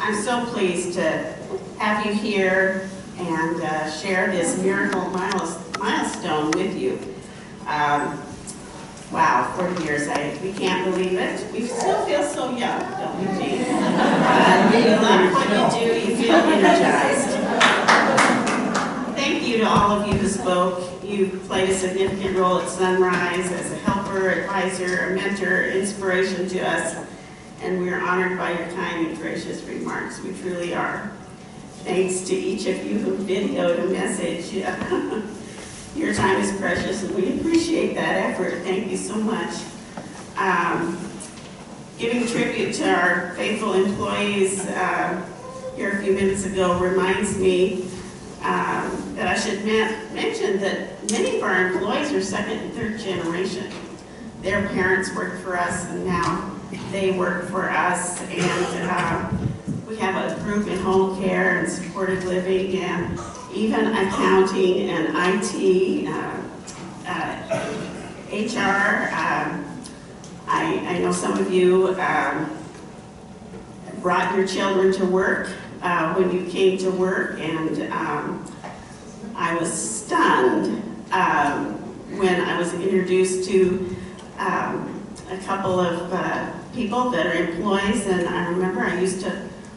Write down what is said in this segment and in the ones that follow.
I'm so pleased to have you here and share this miracle milestone with you. Wow, 40 years, we can't believe it. We still feel so young, don't we, Jean? You love what you do, you feel energized. Thank you to all of you who spoke. You played a significant role at Sunrise as a helper, advisor, a mentor, inspiration to us, and we are honored by your kind and gracious remarks. We truly are. Thanks to each of you who videoed a message. Your time is precious, and we appreciate that effort. Thank you so much. Giving tribute to our faithful employees here a few minutes ago reminds me that I should mention that many of our employees are second and third generation. Their parents worked for us, and now they work for us. And we have a group in home care and supported living, and even accounting and IT, HR. I know some of you brought your children to work when you came to work, and I was stunned when I was introduced to a couple of people that are employees, and I remember I used to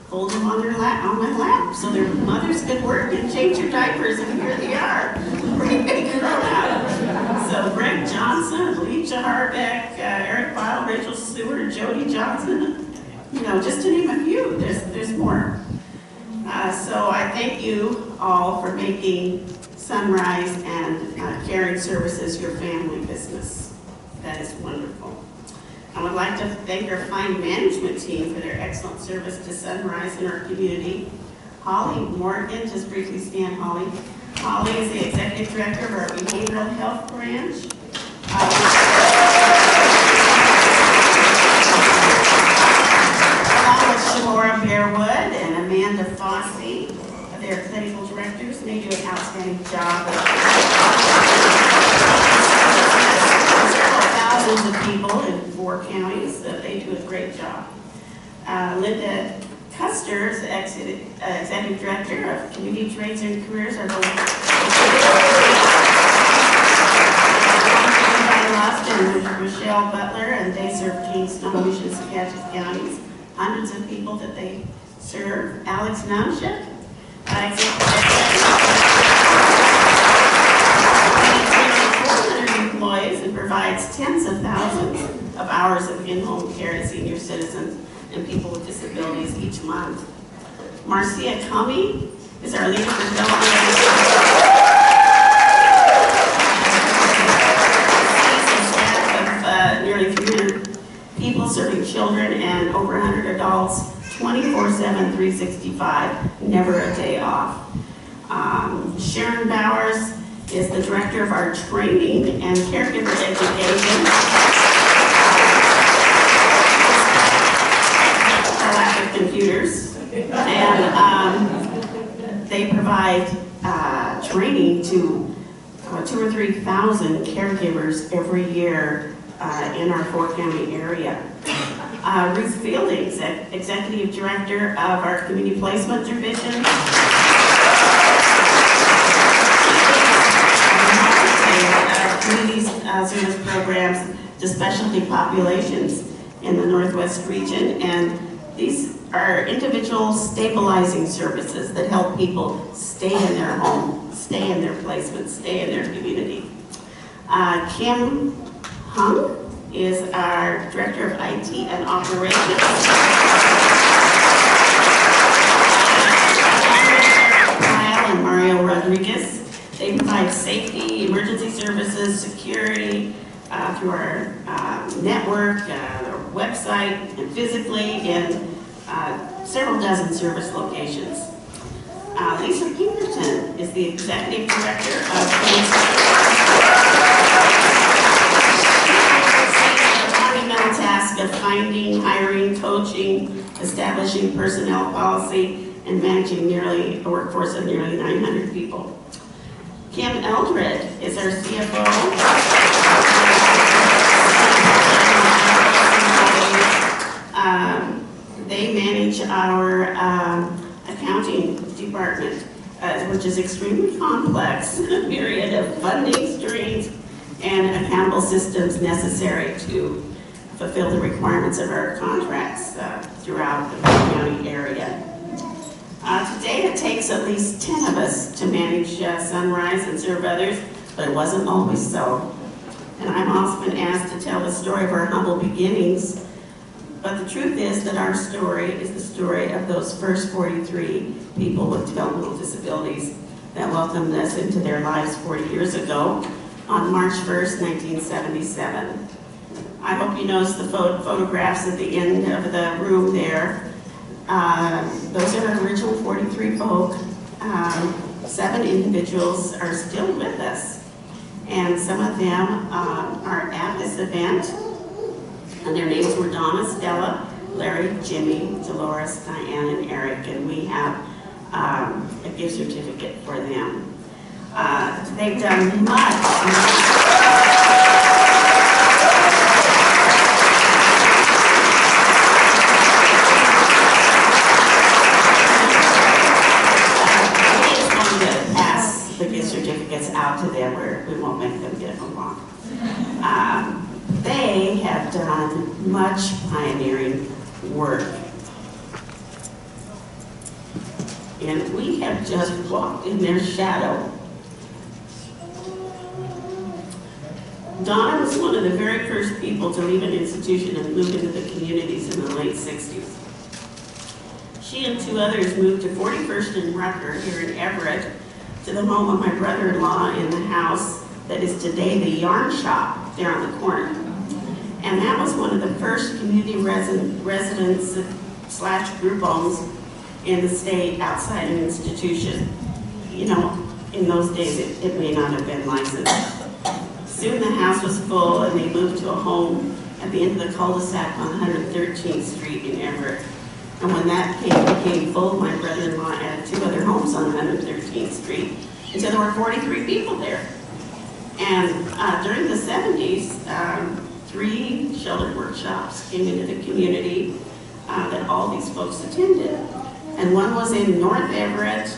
hold them on my lap so their mothers could work and change their diapers, and here they are, pretty big grown up. So Greg Johnson, Alicia Harbeck, Eric Bile, Rachel Seward, Jody Johnson, just to name a few. There's more. So I thank you all for making Sunrise and Caring Services your family business. That is wonderful. I would like to thank our fine management team for their excellent service to Sunrise in our community. Holly Morgan, just briefly stand, Holly. Holly is the Executive Director of our Behavioral Health Branch. Along with Shamora Bearwood and Amanda Fossey, their clinical directors, and they do an outstanding job. Thousands of people in 4 counties, they do a great job. Linda Custer, Executive Director of Community Trades and Careers, are the and Michelle Butler, and they serve King, Snohomish, and Secaucus counties. Hundreds of people that they serve. Alex Namshik, employees and provides tens of thousands of hours of in-home care to senior citizens and people with disabilities each month. Marcia Cummey is our leader for development. Nearly 300 people serving children and over 100 adults, 24/7, 365, never a day off. Sharon Bowers is the director of our training and caregiver education. A lack of computers. And they provide training to 2,000 or 3,000 caregivers every year in our 4-county area. Ruth Fielding, Executive Director of our Community Placement Division. Community service programs to specialty populations in the Northwest region, and these are individual stabilizing services that help people stay in their home, stay in their placement, stay in their community. Kim Hung is our Director of IT and Operations. Kyle and Mario Rodriguez. They provide safety, emergency services, security through our network, our website, and physically in several dozen service locations. Lisa Pinkerton is the Executive Director of monumental task of finding, hiring, coaching, establishing personnel policy, and managing a workforce of nearly 900 people. Kim Eldred is our CFO. They manage our accounting department, which is extremely complex, a myriad of funding streams and accountable systems necessary to fulfill the requirements of our contracts throughout the county area. Today it takes at least 10 of us to manage Sunrise and serve others, but it wasn't always so. And I'm often asked to tell the story of our humble beginnings, but the truth is that our story is the story of those first 43 people with developmental disabilities that welcomed us into their lives 40 years ago on March 1st, 1977. I hope you notice the photographs at the end of the room there. Those are our original 43 folk. 7 individuals are still with us, and some of them are at this event, and their names were Donna, Stella, Larry, Jimmy, Dolores, Diane, and Eric, and we have a gift certificate for them. They've done much. Certificates out to them where we won't make them get them wrong. They have done much pioneering work. And we have just walked in their shadow. Donna was one of the very first people to leave an institution and move into the communities in the late 60s. She and 2 others moved to 41st and Rucker here in Everett, to the home of my brother-in-law in the house that is today the yarn shop there on the corner. And that was one of the first community residence / group homes in the state outside an institution. You know, in those days it may not have been licensed. Soon the house was full and they moved to a home at the end of the cul-de-sac on 113th Street in Everett. And when that became full, my brother-in-law added 2 other homes on 113th Street. And so there were 43 people there. And during the 70s, 3 sheltered workshops came into the community that all these folks attended. And one was in North Everett,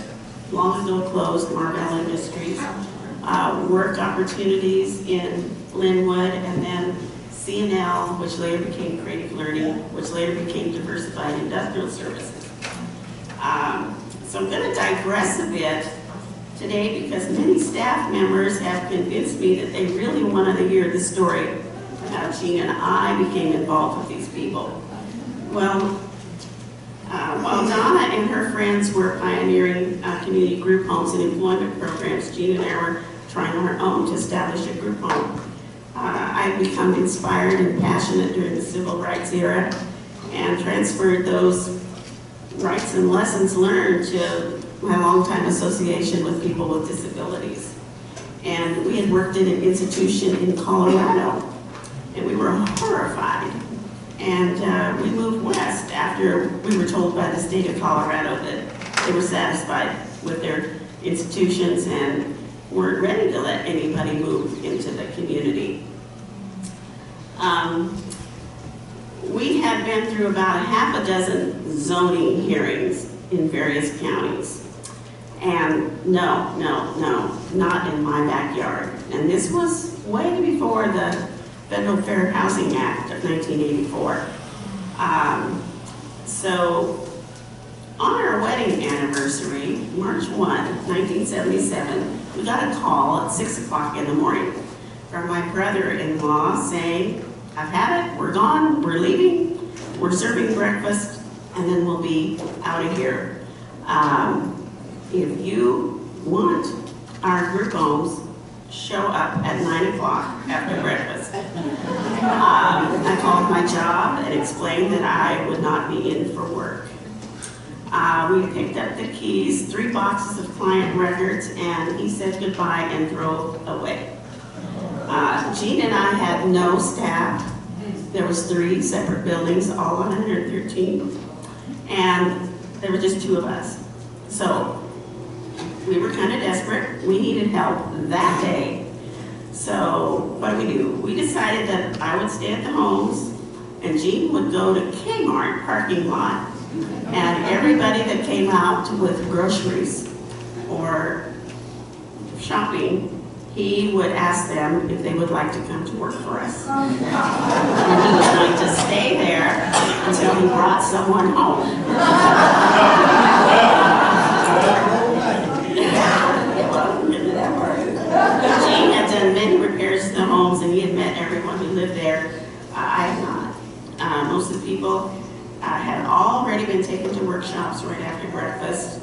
long ago closed, Marvell Industries, work opportunities in Linwood, and then C&L, which later became Creative Learning, which later became Diversified Industrial Services. So I'm going to digress a bit today because many staff members have convinced me that they really wanted to hear the story of how Gina and I became involved with these people. Well, while Donna and her friends were pioneering community group homes and employment programs, Gina and I were trying on our own to establish a group home. I've become inspired and passionate during the civil rights era and transferred those rights and lessons learned to my longtime association with people with disabilities. And we had worked in an institution in Colorado, and we were horrified. And we moved west after we were told by the state of Colorado that they were satisfied with their institutions and weren't ready to let anybody move into the community. We had been through about 6 zoning hearings in various counties. And no, not in my backyard. And this was way before the Federal Fair Housing Act of 1984. So on our wedding anniversary, March 1, 1977, we got a call at 6 o'clock in the morning from my brother-in-law saying, "I've had it, we're gone, we're leaving, we're serving breakfast, and then we'll be out of here. If you want our group homes, show up at 9 o'clock after breakfast." I called my job and explained that I would not be in for work. We picked up the keys, 3 boxes of client records, and he said goodbye and drove away. Gene and I had no staff. There was 3 separate buildings, all on 113, and there were just 2 of us. So we were kind of desperate. We needed help that day. So what do? We decided that I would stay at the homes, And Jean would go to Kmart parking lot, and everybody that came out with groceries or shopping, he would ask them if they would like to come to work for us. And he was going to stay there until he brought someone home. Gene had done many repairs to the homes, and he had met everyone who lived there. I had not. Most of the people had already been taken to workshops right after breakfast,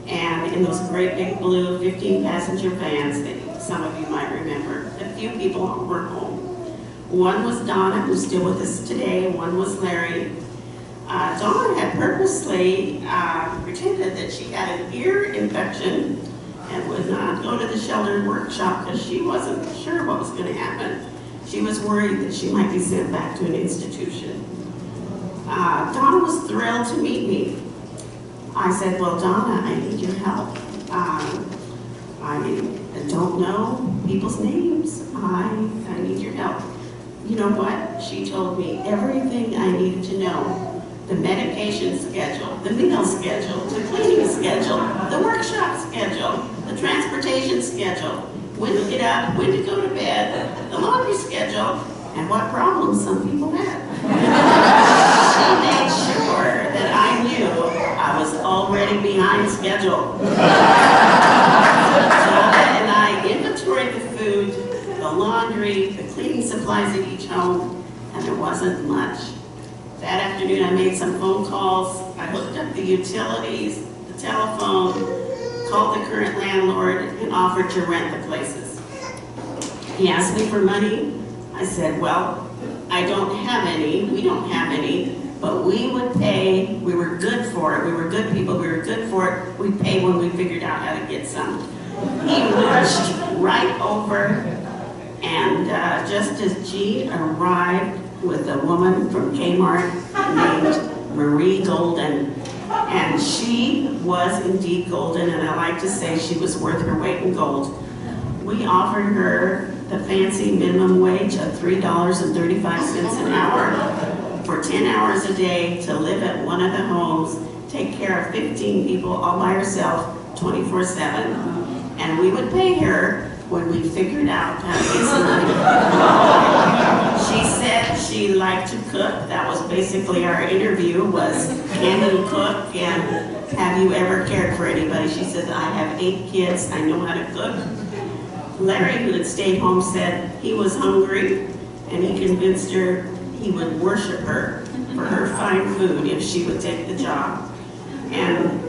and in those great big blue 15-passenger vans that some of you might remember. A few people were home. One was Donna, who's still with us today, and one was Larry. Donna had purposely pretended that she had an ear infection and would not go to the sheltered workshop because she wasn't sure what was going to happen. She was worried that she might be sent back to an institution. Donna was thrilled to meet me. I said, well, Donna, I need your help. I don't know people's names. I need your help. You know what? She told me everything I needed to know. The medication schedule, the meal schedule, the cleaning schedule, the workshop schedule, the transportation schedule, when to get up, when to go to bed, the laundry schedule, and what problems some people had. She made sure that I knew I was already behind schedule. And I inventoried the food, the laundry, the cleaning supplies at each home, and there wasn't much. That afternoon I made some phone calls. I hooked up the utilities, the telephone, called the current landlord, and offered to rent the places. He asked me for money. I said, well, I don't have any, we don't have any, but we would pay. We were good for it. We were good people. We were good for it. We'd pay when we figured out how to get some. He rushed right over, and just as Jean arrived with a woman from Kmart named Marie Golden, and she was indeed golden, and I like to say she was worth her weight in gold. We offered her the fancy minimum wage of $3.35 an hour for 10 hours a day to live at one of the homes, take care of 15 people all by herself 24/7. And we would pay her when we figured out how to get some money. She said she liked to cook. That was basically our interview, was, can you cook and have you ever cared for anybody? She said, I have 8 kids, I know how to cook. Larry, who had stayed home, said he was hungry, and he convinced her he would worship her for her fine food if she would take the job. And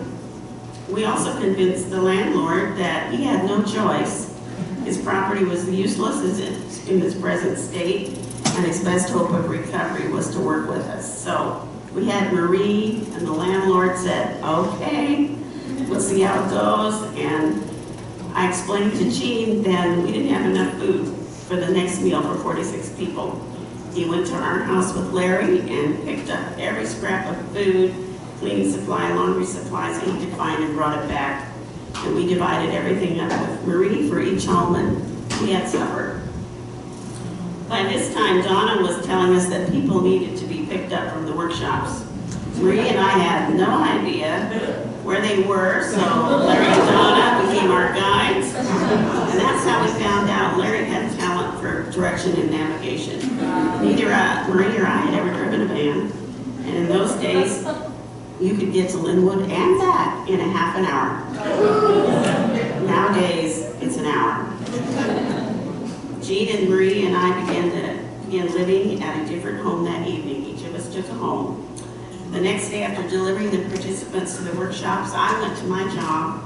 we also convinced the landlord that he had no choice. His property was useless in its present state, and his best hope of recovery was to work with us. So we had Marie, and the landlord said, okay, we'll see how it goes. And I explained to Jean then we didn't have enough food for the next meal for 46 people. He went to our house with Larry and picked up every scrap of food, cleaning supply, laundry supplies that he could find, and brought it back. And we divided everything up with Marie for each home, and we had supper. By this time, Donna was telling us that people needed to be picked up from the workshops. Marie and I had no idea where they were, so Larry and Donna became our guides. And that's how we found out Larry had talent for direction and navigation. Neither Marie or I had ever driven a van, and in those days, you could get to Linwood and back in a half an hour. Nowadays, it's an hour. Jean and Marie and I began living at a different home that evening. Each of us took a home. The next day, after delivering the participants to the workshops, I went to my job.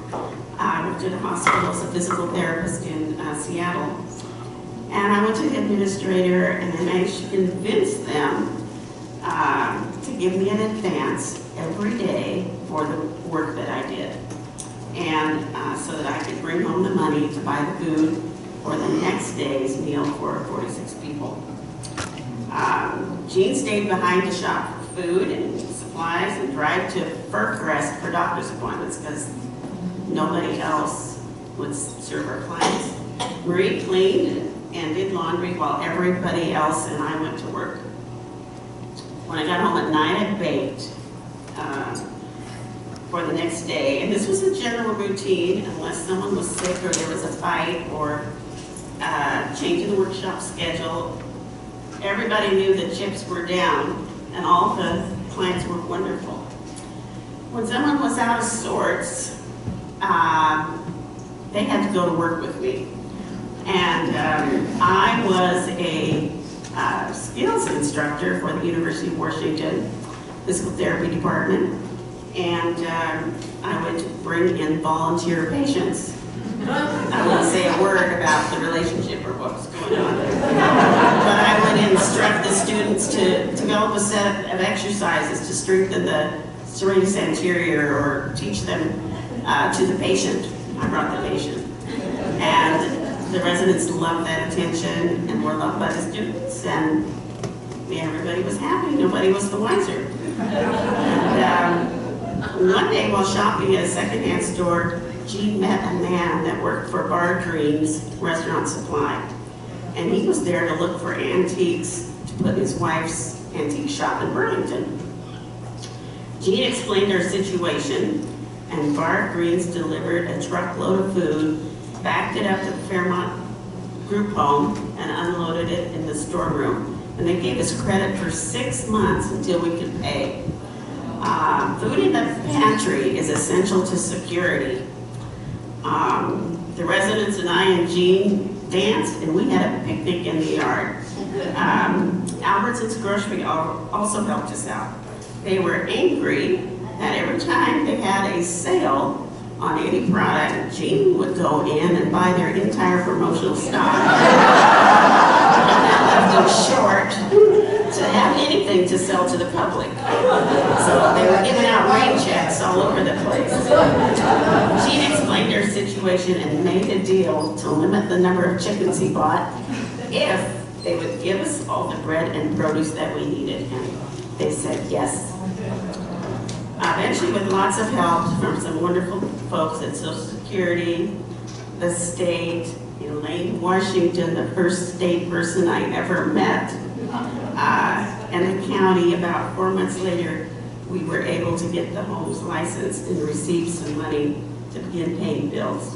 I worked at a hospital as a physical therapist in Seattle. And I went to the administrator, and I managed to convince them to give me an advance every day for the work that I did. And so that I could bring home the money to buy the food for the next day's meal for 46 people. Jean stayed behind to shop for food and supplies and drive to Fircrest for doctor's appointments because nobody else would serve our clients. Marie cleaned and did laundry while everybody else and I went to work. When I got home at 9, I baked for the next day. And this was a general routine unless someone was sick or there was a fight or change in the workshop schedule. Everybody knew that chips were down and all the plants were wonderful. When someone was out of sorts, they had to go to work with me. And I was a skills instructor for the University of Washington Physical Therapy Department. And I would bring in volunteer patients. I wouldn't say a word about the relationship or what was going on. But I would instruct the students to develop a set of exercises to strengthen the serratus anterior or teach them to the patient. I brought the patient. And the residents loved that attention and were loved by the students. And everybody was happy. Nobody was the wiser. And, one day while shopping at a secondhand store, Jean met a man that worked for Bar Green's Restaurant Supply. And he was there to look for antiques to put in his wife's antique shop in Burlington. Jean explained our situation, and Bar Green's delivered a truckload of food, backed it up to the Fairmont group home, and unloaded it in the storeroom. And they gave us credit for 6 months until we could pay. Food in the pantry is essential to security. The residents and I and Jean danced, and we had a picnic in the yard. Albertson's Grocery also helped us out. They were angry that every time they had a sale on any product, Jean would go in and buy their entire promotional stock. And that left them short to have anything to sell to the public. So they were giving out rain checks all over the place. Jean explained their situation and made a deal to limit the number of chickens he bought if they would give us all the bread and produce that we needed. And they said yes. Eventually, with lots of help from some wonderful folks at Social Security, the state, Elaine Washington, the first state person I ever met, and the county, about 4 months later, we were able to get the homes licensed and receive some money to begin paying bills.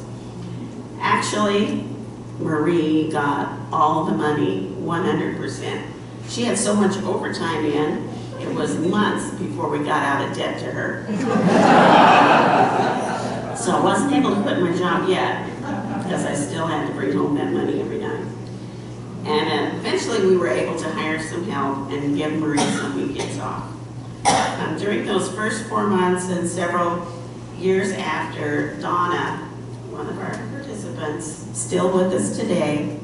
Actually, Marie got all the money, 100%. She had so much overtime in, it was months before we got out of debt to her. So I wasn't able to quit my job yet, because I still had to bring home that money every night. And eventually we were able to hire some help and give Marie some weekends off. During those first 4 months and several years after, Donna, one of our participants, still with us today,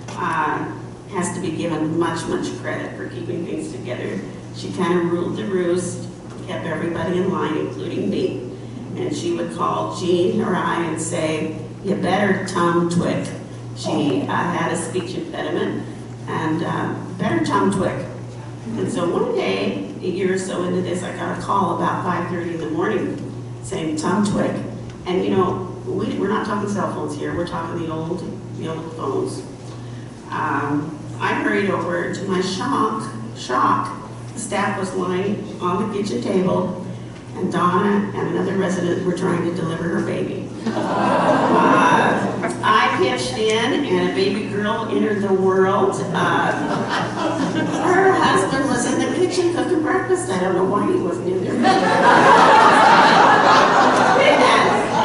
has to be given much, much credit for keeping things together. She kind of ruled the roost, kept everybody in line, including me. And she would call Jean or I and say, "You better tongue twick." She had a speech impediment, and better tongue twick. And so one day, a year or so into this, I got a call about 5:30 in the morning saying tongue twick. And we're not talking cell phones here, we're talking the old phones. I hurried over. To my shock, the staff was lying on the kitchen table, and Donna and another resident were trying to deliver her baby. I pitched in, and a baby girl entered the world. Her husband was in the kitchen cooking breakfast. I don't know why he wasn't in there. And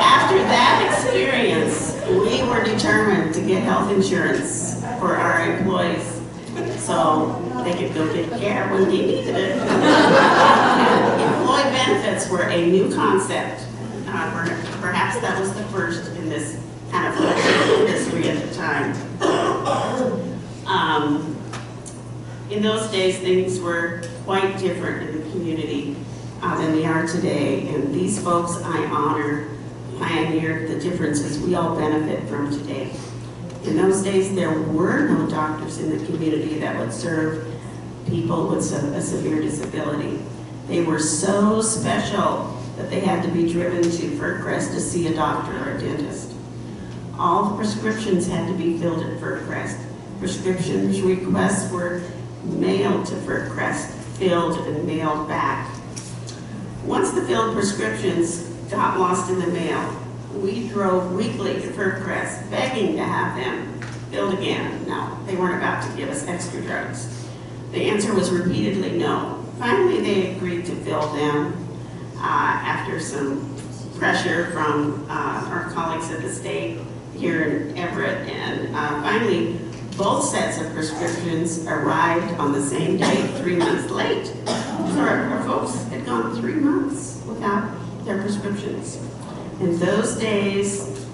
after that experience, we were determined to get health insurance for our employees so they could go get care when they needed it. Employee benefits were a new concept. Perhaps that was the first in this kind of industry at the time. In those days, things were quite different in the community than they are today. And these folks I honor pioneered the differences we all benefit from today. In those days, there were no doctors in the community that would serve people with a severe disability. They were so special that they had to be driven to Fircrest to see a doctor or a dentist. All the prescriptions had to be filled at Fircrest. Prescriptions requests were mailed to Fircrest. filled and mailed back. Once the filled prescriptions got lost in the mail, we drove weekly to Fircrest begging to have them filled again. No, they weren't about to give us extra drugs. The answer was repeatedly no. Finally, they agreed to fill them after some pressure from our colleagues at the state here in Everett. And finally, both sets of prescriptions arrived on the same day, 3 months late. So our folks had gone 3 months without their prescriptions. In those days,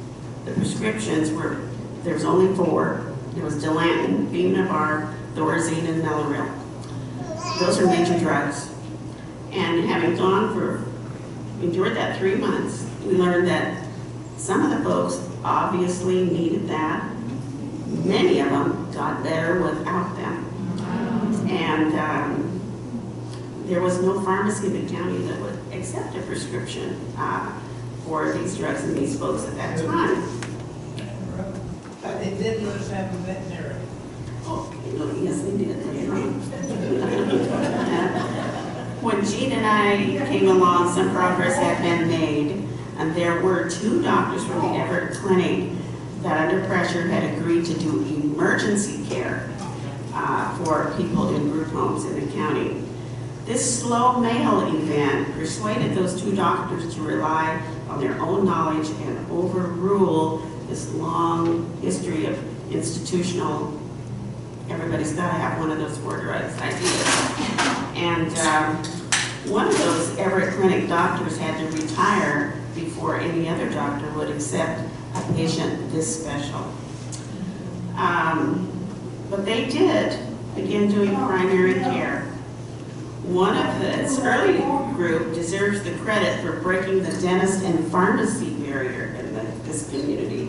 the prescriptions were, there was only 4. There was Dilantin, Bemnabar, Thorazine, and Mellaril. Those are major drugs. And having endured that 3 months, we learned that some of the folks obviously needed that. Many of them got better without them. And there was no pharmacy in the county that would accept a prescription for these drugs and these folks at that time. But they did let us have a veterinary. Oh, yes, they did. When Jean and I came along, some progress had been made, and there were 2 doctors from the Everett Clinic that under pressure had agreed to do emergency care for people in group homes in the county. This slow mail event persuaded those 2 doctors to rely on their own knowledge and overrule this long history of institutional, everybody's got to have one of those 4 drugs ideas. And one of those Everett Clinic doctors had to retire before any other doctor would accept a patient this special. But they did begin doing primary care. One of its early group deserves the credit for breaking the dentist and pharmacy barrier in this community.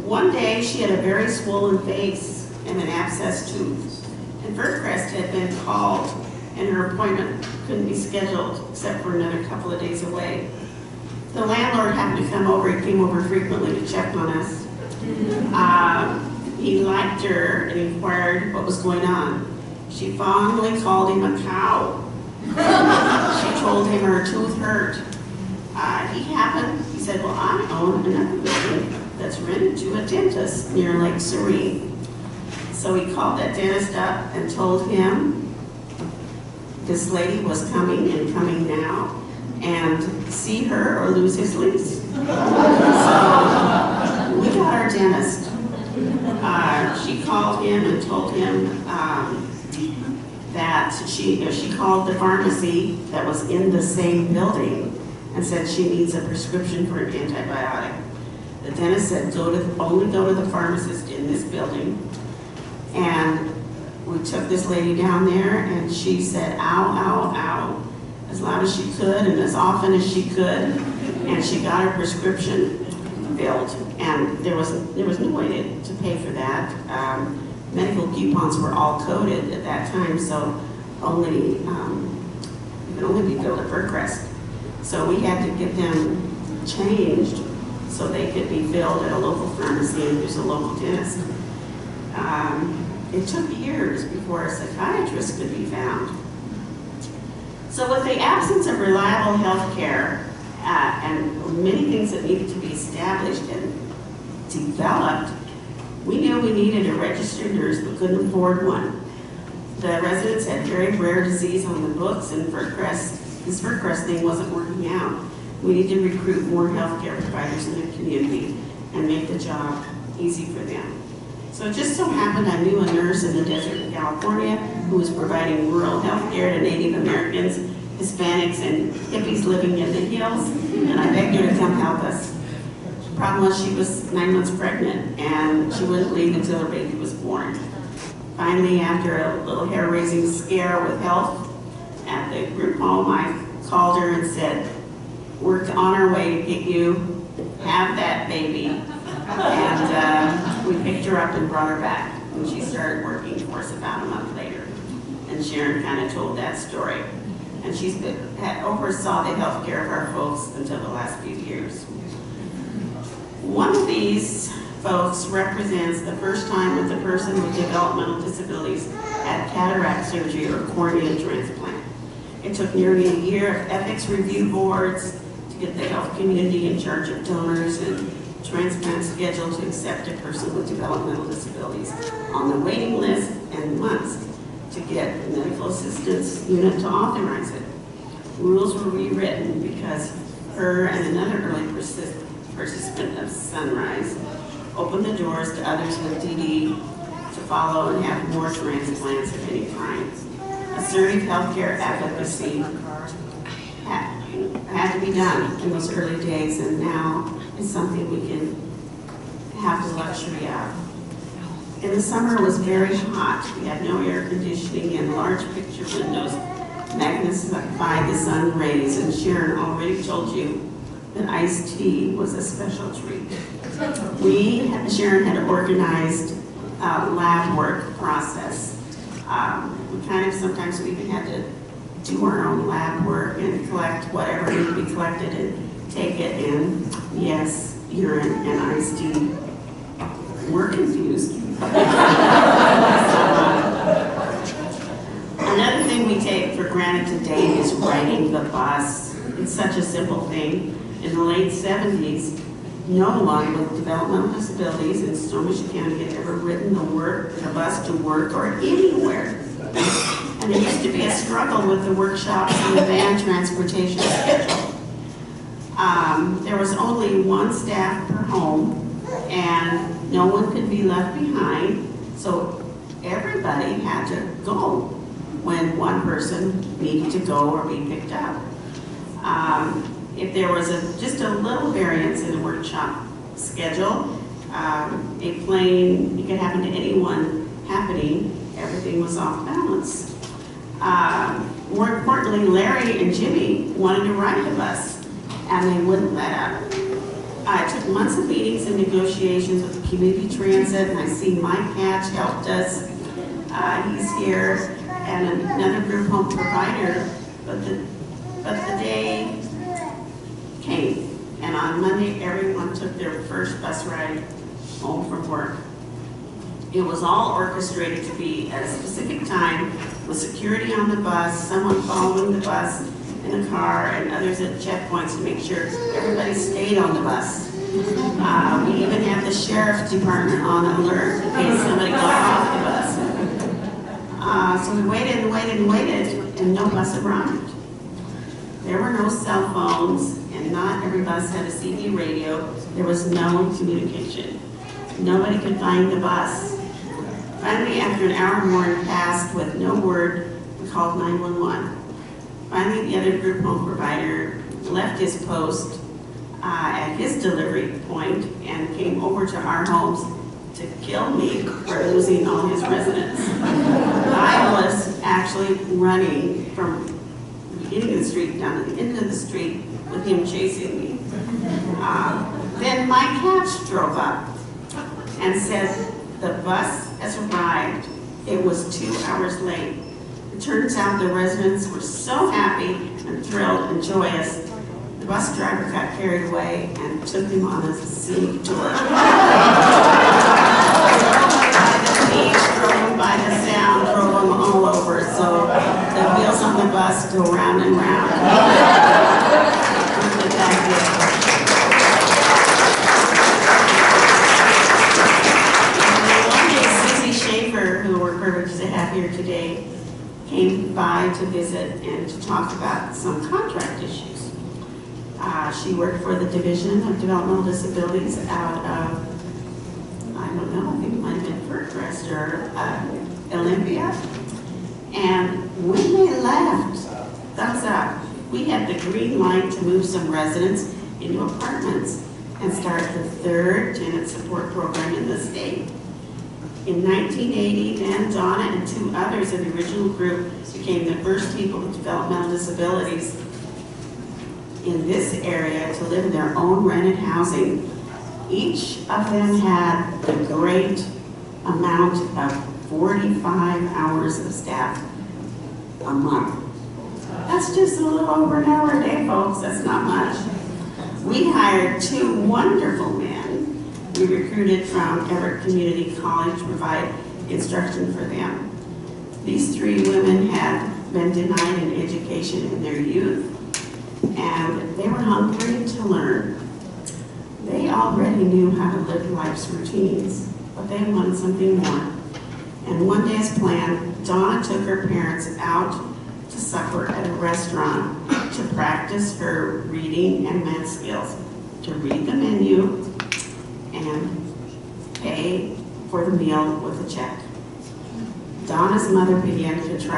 One day she had a very swollen face and an abscessed tooth, and Fircrest had been called and her appointment couldn't be scheduled except for another couple of days away. The landlord happened to come over. He came over frequently to check on us. He liked her and inquired what was going on. She fondly called him a cow. She told him her tooth hurt. He said, well, I own another building that's rented to a dentist near Lake Serene. So he called that dentist up and told him this lady was coming and coming now, and see her or lose his lease. So we got our dentist. She called him and told him that she called the pharmacy that was in the same building and said she needs a prescription for an antibiotic. The dentist said only go to the pharmacist in this building. And we took this lady down there and she said, ow, ow, ow, as loud as she could and as often as she could, and she got her prescription filled. And there was no way to pay for that. Medical coupons were all coded at that time, so you could only be billed at Fircrest. So we had to get them changed so they could be filled at a local pharmacy and use a local dentist. It took years before a psychiatrist could be found. So with the absence of reliable health care and many things that needed to be established and developed, we knew we needed a registered nurse but couldn't afford one. The residents had very rare disease on the books, and this Fircrest thing wasn't working out. We needed to recruit more healthcare providers in the community and make the job easy for them. So it just so happened I knew a nurse in the desert in California who was providing rural health care to Native Americans, Hispanics, and hippies living in the hills, and I begged her to come help us. The problem was she was 9 months pregnant, and she wouldn't leave until her baby was born. Finally, after a little hair-raising scare with health at the group home, I called her and said, we're on our way to get you, have that baby. And we picked her up and brought her back. And she started working for us about a month later. And Sharon kind of told that story. And she's oversaw the health care of our folks until the last few years. One of these folks represents the first time that the person with developmental disabilities had cataract surgery or cornea transplant. It took nearly a year of ethics review boards to get the health community in charge of donors and transplant schedule to accept a person with developmental disabilities on the waiting list, and months to get the medical assistance unit to authorize it. Rules were rewritten because her and another early participant of Sunrise opened the doors to others with DD to follow and have more transplants of any kind. Assertive healthcare advocacy had to be done in those early days, and now is something we can have the luxury of. In the summer, it was very hot. We had no air conditioning and large picture windows magnified the sun rays, and Sharon already told you that iced tea was a special treat. Sharon had organized a lab work process. Sometimes we even had to do our own lab work and collect whatever needed to be collected and take it in. Yes, urine and iced tea. We're confused. Another thing we take for granted today is riding the bus. It's such a simple thing. In the late 70s, no one with developmental disabilities in Snohomish County had ever ridden the bus to work or anywhere. And there used to be a struggle with the workshops and the van transportation schedule. There was only one staff per home, and no one could be left behind, so everybody had to go when one person needed to go or be picked up. If there was just a little variance in the workshop schedule, a plane, it could happen to anyone happening, everything was off balance. More importantly, Larry and Jimmy wanted to ride the bus, and they wouldn't let up. It took months of meetings and negotiations with the community transit, and I see Mike Hatch helped us. He's here, and another group home provider, but the day came, and on Monday, everyone took their first bus ride home from work. It was all orchestrated to be at a specific time with security on the bus, someone following the bus in a car, and others at checkpoints to make sure everybody stayed on the bus. We even had the sheriff's department on alert in case somebody got off the bus. So we waited and waited and waited, and no bus arrived. There were no cell phones, and not every bus had a CD radio. There was no communication. Nobody could find the bus. Finally, after an hour more had passed with no word, we called 911. Finally, the other group home provider left his post at his delivery point and came over to our homes to kill me for losing all his residents. I was actually running from the beginning of the street down to the end of the street with him chasing me. Then Mike Hatch drove up and said, "The bus has arrived." It was 2 hours late. It turns out the residents were so happy and thrilled and joyous, the bus driver got carried away and took him on a scenic tour. Drove by the beach, drove him by the sound, drove him all over, so the wheels on the bus go round and round. Who we're privileged to have here today, came by to visit and to talk about some contract issues. She worked for the Division of Developmental Disabilities out of, I don't know, I think it might have been First or Olympia. And when they left, thumbs up, we had the green light to move some residents into apartments and start the 3rd tenant support program in the state. In 1980, then Donna and 2 others in the original group became the first people with developmental disabilities in this area to live in their own rented housing. Each of them had a great amount of 45 hours of staff a month. That's just a little over an hour a day, folks. That's not much. We hired 2 wonderful men we recruited from Everett Community College to provide instruction for them. These three women had been denied an education in their youth, and they were hungry to learn. They already knew how to live life's routines, but they wanted something more. And one day as planned, Donna took her parents out to supper at a restaurant to practice her reading and math skills, to read the menu and pay for the meal with a check. Donna's mother began to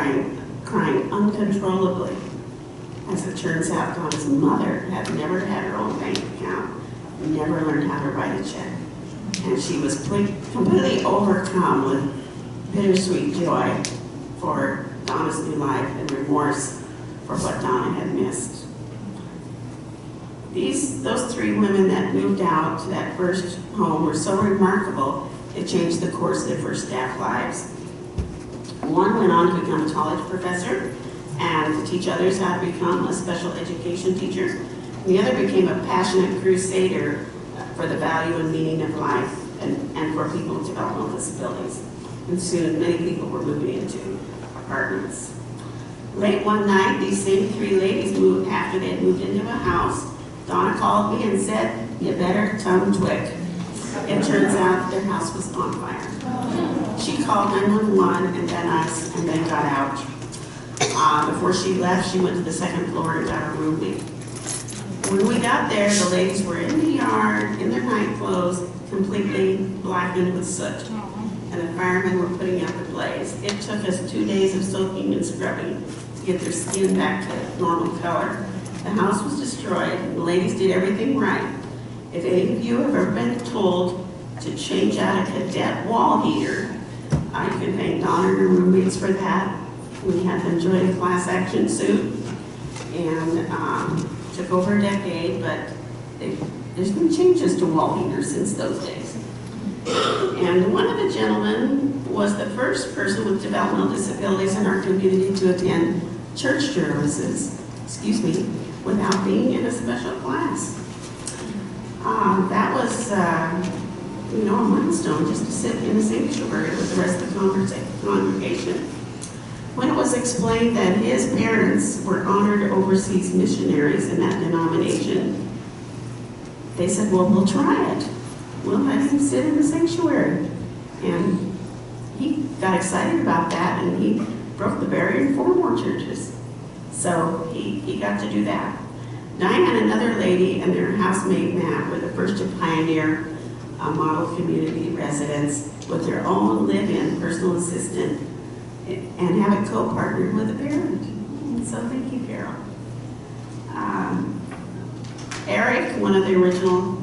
crying uncontrollably. As it turns out, Donna's mother had never had her own bank account, never learned how to write a check, and she was completely overcome with bittersweet joy for Donna's new life and remorse for what Donna had missed. Those three women that moved out to that first home were so remarkable, it changed the course of their staff lives. One went on to become a college professor and to teach others how to become a special education teacher. The other became a passionate crusader for the value and meaning of life and for people with developmental disabilities. And soon, many people were moving into apartments. Late one night, these same three ladies after they had moved into a house. Donna called me and said, "You better tongue twig." It turns out their house was on fire. She called 911 and then us, and then got out. Before she left, she went to the second floor and got a roommate. When we got there, the ladies were in the yard, in their night clothes, completely blackened with soot. And the firemen were putting out the blaze. It took us 2 days of soaking and scrubbing to get their skin back to normal color. The house was destroyed, and the ladies did everything right. If any of you have ever been told to change out a cadet wall heater, you can thank Donna and her roommates for that. We had them join a class action suit, and took over a decade, but there's been changes to wall heaters since those days. And one of the gentlemen was the first person with developmental disabilities in our community to attend church services, without being in a special class. That was, a milestone, just to sit in a sanctuary with the rest of the congregation. When it was explained that his parents were honored overseas missionaries in that denomination, they said, "Well, we'll try it. We'll let him sit in the sanctuary." And he got excited about that, and he broke the barrier in 4 more churches. So he got to do that. Diane and another lady and their housemate Matt were the first to pioneer model community residence with their own live-in personal assistant and have it co-partnered with a parent. So thank you, Carol. Eric, one of the original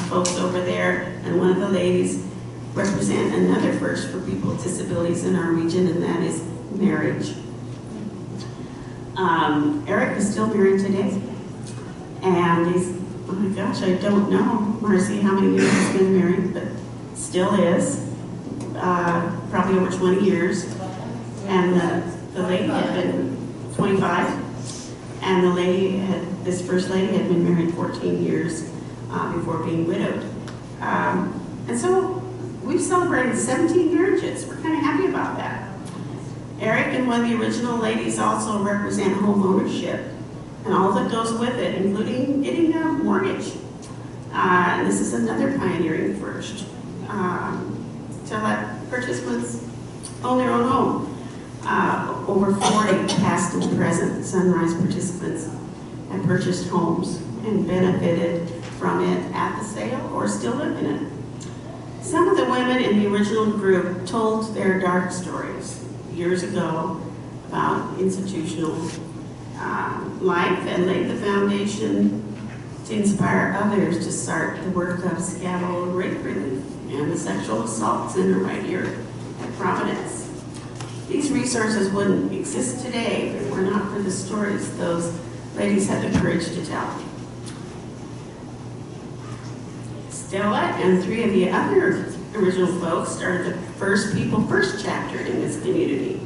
folks over there, and one of the ladies represent another first for people with disabilities in our region, and that is marriage. Eric is still married today, and he's, oh my gosh, I don't know, Marcy, how many years he's been married, but still is, probably over 20 years. And the lady had been 25, and the lady this first lady had been married 14 years before being widowed. And so we've celebrated 17 marriages. We're kind of happy about that. Eric and one of the original ladies also represent home ownership and all that goes with it, including getting a mortgage. And this is another pioneering first, to let participants own their own home. Over 40 past and present Sunrise participants have purchased homes and benefited from it at the sale or still live in it. Some of the women in the original group told their dark stories years ago about institutional life and laid the foundation to inspire others to start the work of scandal and rape relief and the sexual assault center right here at Providence. These resources wouldn't exist today if it were not for the stories those ladies had the courage to tell. Stella and 3 of the other original folks started the First People First chapter in this community.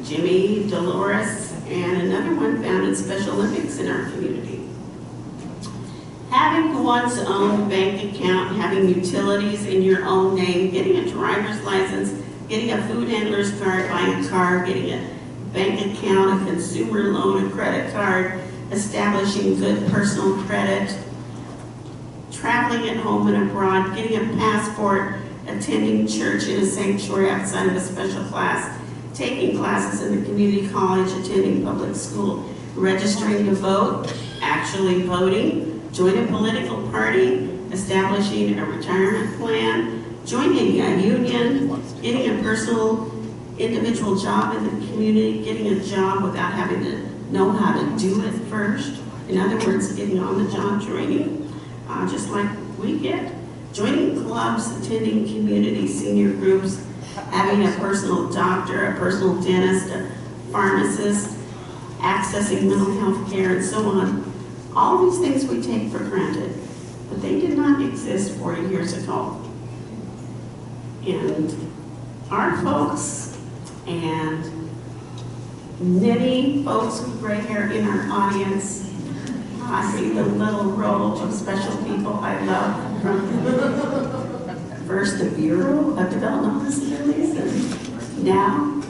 Jimmy, Dolores, and another one founded Special Olympics in our community. Having one's own bank account, having utilities in your own name, getting a driver's license, getting a food handler's card, buying a car, getting a bank account, a consumer loan, a credit card, establishing good personal credit, traveling at home and abroad, getting a passport, attending church in a sanctuary outside of a special class, taking classes in the community college, attending public school, registering to vote, actually voting, join a political party, establishing a retirement plan, joining a union, getting a personal individual job in the community, getting a job without having to know how to do it first. In other words, getting on the job training, just like we get. Joining clubs, attending community senior groups, having a personal doctor, a personal dentist, a pharmacist, accessing mental health care, and so on. All these things we take for granted, but they did not exist 40 years ago. And our folks and many folks with gray hair in our audience, I see the little row of special people I love from first the Bureau of Developmental Disabilities and now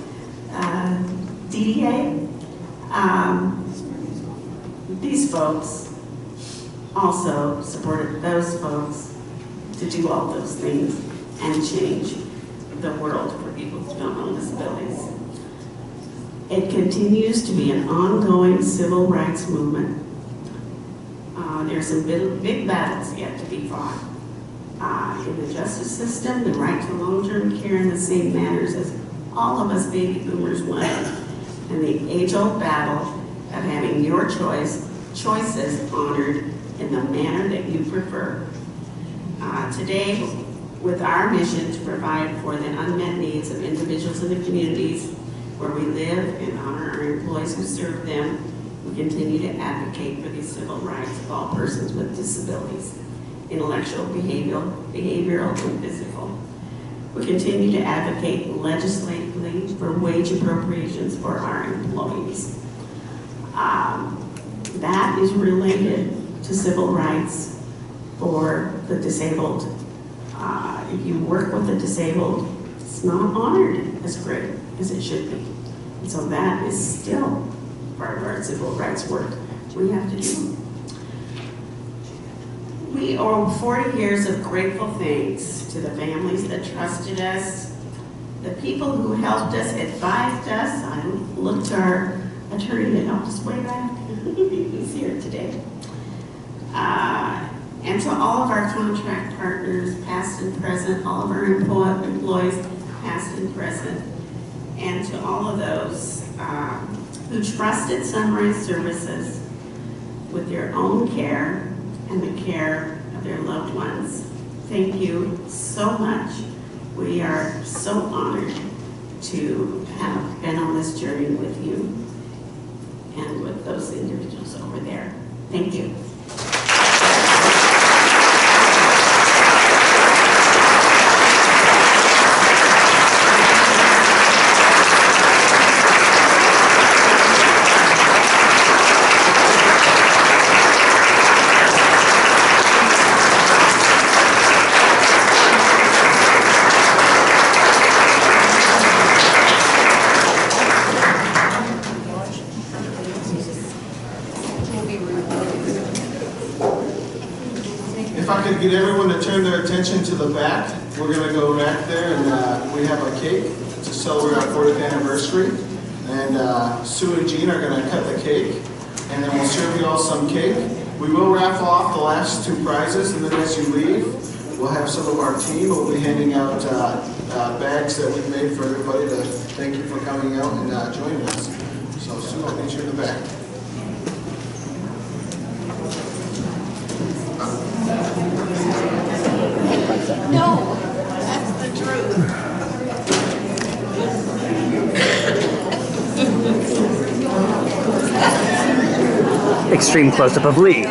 DDA. These folks also supported those folks to do all those things and change the world for people with developmental disabilities. It continues to be an ongoing civil rights movement. There's some big battles yet to be fought. In the justice system, the right to long-term care in the same manners as all of us baby boomers wanted, and the age-old battle of having your choices honored in the manner that you prefer. Today, with our mission to provide for the unmet needs of individuals in the communities where we live and honor our employees who serve them, we continue to advocate for the civil rights of all persons with disabilities, intellectual, behavioral, and physical. We continue to advocate legislatively for wage appropriations for our employees. That is related to civil rights for the disabled. If you work with the disabled, it's not honored as great as it should be. And so that is still part of our civil rights work we have to do. We owe 40 years of grateful thanks to the families that trusted us, the people who helped us, advised us. I looked to our attorney that helped us way back. He's here today. And to all of our contract partners, past and present, all of our employees, past and present, and to all of those who trusted Sunrise Services with their own care and the care of their loved ones. Thank you so much. We are so honored to have been on this journey with you and with those individuals over there. Thank you. If I could get everyone to turn their attention to the back, we're going to go back there and we have a cake to celebrate our 40th anniversary. And Sue and Jean are going to cut the cake, and then we'll serve you all some cake. We will raffle off the last 2 prizes, and then as you leave, we'll have some of our team. We'll be handing out bags that we've made for everybody to thank you for coming out and joining us. So Sue, I'll meet you in the back. No, that's the truth. Extreme close-up of Lee.